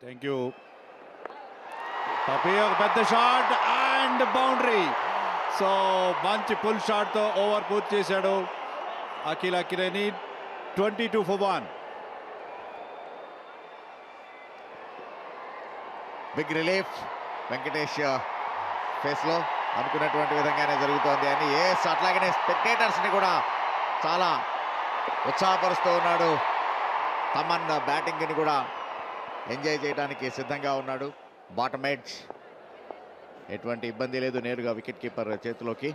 Thank you. పపి ఒక పెద్ద షాట్ అండ్ బౌండరీ. సో మంచి పుల్ షాట్తో ఓవర్ పూర్తి చేశాడు Akhil Akkineni. 22 for 1. Big relief Venkatesh phase లో అనుకున్నటువంటి విధంగానే జరుగుతోంది అని అట్లాగనే స్పెక్టేటర్స్ ని కూడా చాలా ఉత్సాహపరుస్తూ ఉన్నాడు. తమన్ బ్యాటింగ్ ని కూడా ఎంజాయ్ చేయడానికి సిద్ధంగా ఉన్నాడు. బాటమ్ ఎడ్జ్ ఎటువంటి ఇబ్బంది లేదు, నేరుగా వికెట్ కీపర్ చేతిలోకి.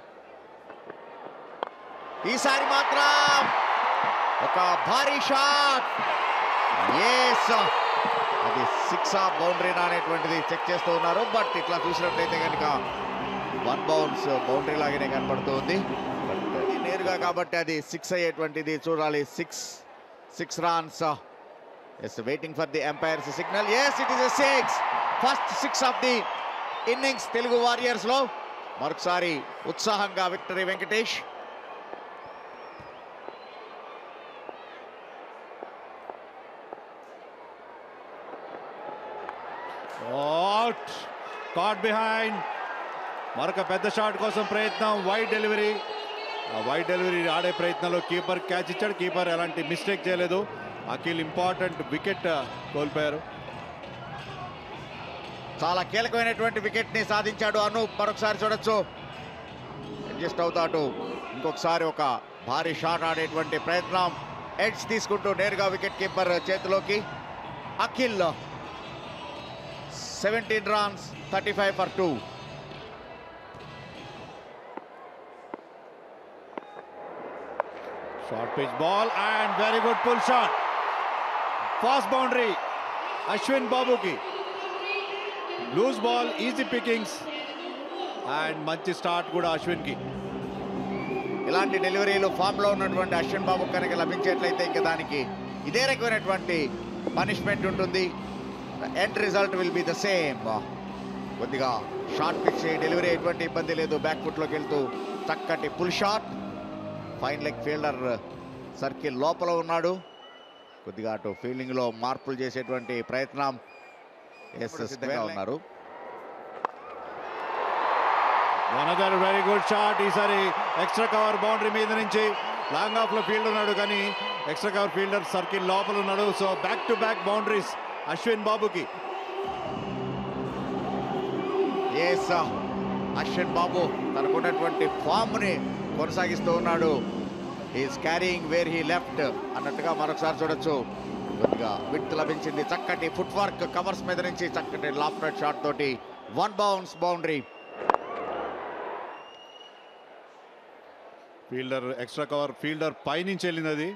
ఈసారి మాత్రం ఒక భారీ షాట్. అది 6 బౌండరీనా అనేటువంటిది చెక్ చేస్తూ ఉన్నారు. బట్ ఇట్లా చూసినట్లయితే కనుక 1 బౌన్స్ బౌండరీ లాగానే కనపడుతూ ఉంది. బట్ నేరుగా కాబట్టి అది 6 అయ్యేటువంటిది చూడాలి. 6 runs. Yes, waiting for the umpire's signal. Yes, it is 6. First 6 of the innings Telugu Warriors లో. మరొకసారి ఉత్సాహంగా victory Venkatesh. Out, caught behind. మరొక పెద్ద షాట్ కోసం ప్రయత్నం. Wide delivery. ఆ వైడ్ డెలివరీ ఆడే ప్రయత్నంలో కీపర్ క్యాచ్ ఇచ్చాడు. కీపర్ ఎలాంటి మిస్టేక్ చేయలేదు. అఖిల్ ఇంపార్టెంట్ వికెట్ కోల్పోయారు. చాలా కీలకమైనటువంటి వికెట్ ని సాధించాడు అనూప్. మరొకసారి చూడొచ్చు. అడ్జస్ట్ అవుతాడు. ఇంకొకసారి ఒక భారీ షాట్ ఆడేటువంటి ప్రయత్నం. ఎడ్జ్ తీసుకుంటూ నేరుగా వికెట్ కీపర్ చేతిలోకి. Akhil 17 runs, 35 for 2. Short pitch ball and very good pull shot. Fast boundary. Ashwin Babu ki. Loose ball, easy pickings. And మంచి స్టార్ట్ కూడా అశ్విన్ కి. ఇలాంటి డెలివరీలు ఫామ్ లో ఉన్నటువంటి అశ్విన్ బాబు కనుక లభించేట్లయితే ఇంకా దానికి ఇదే రకమైనటువంటి పనిష్మెంట్ ఉంటుంది. End result will be the same. కొద్దిగా షార్ట్ పిచ్ డెలివరీ ఎటువంటి ఇబ్బంది లేదు. బ్యాక్ ఫుట్ లోకి వెళ్తూ చక్కటి pull shot. Fine leg fielder circle లోపల ఉన్నాడు. కొద్దిగా అటు ఫీల్డింగ్ లో మార్పులు చేసేటువంటి ప్రయత్నం సిద్ధంగా ఉన్నారు. Another very good shot. ఈసారి ఎక్స్ట్రా కవర్ బౌండరీ మీద నుంచి లాంగ్ ఆఫ్ లో ఫీల్డ్ ఉన్నాడు, కానీ ఎక్స్ట్రా కవర్ ఫీల్డర్ సర్కిల్ లోపల ఉన్నాడు. So back to back boundaries Ashwin బాబుకి. అశ్విన్ బాబు తనకున్నటువంటి ఫామ్ ని కొనసాగిస్తూ ఉన్నాడు. Is carrying where he left అన్నట్టుగా మరొకసారి చూడొచ్చు. కొద్దిగా విడ్త్ లభించింది. చక్కటి ఫుట్ వర్క్ కవర్స్ మీద నుంచి చక్కటి లాఫ్ట్ షాట్ తోటి 1 bounce boundary. Fielder extra cover fielder పై నుంచి వెళ్ళినది.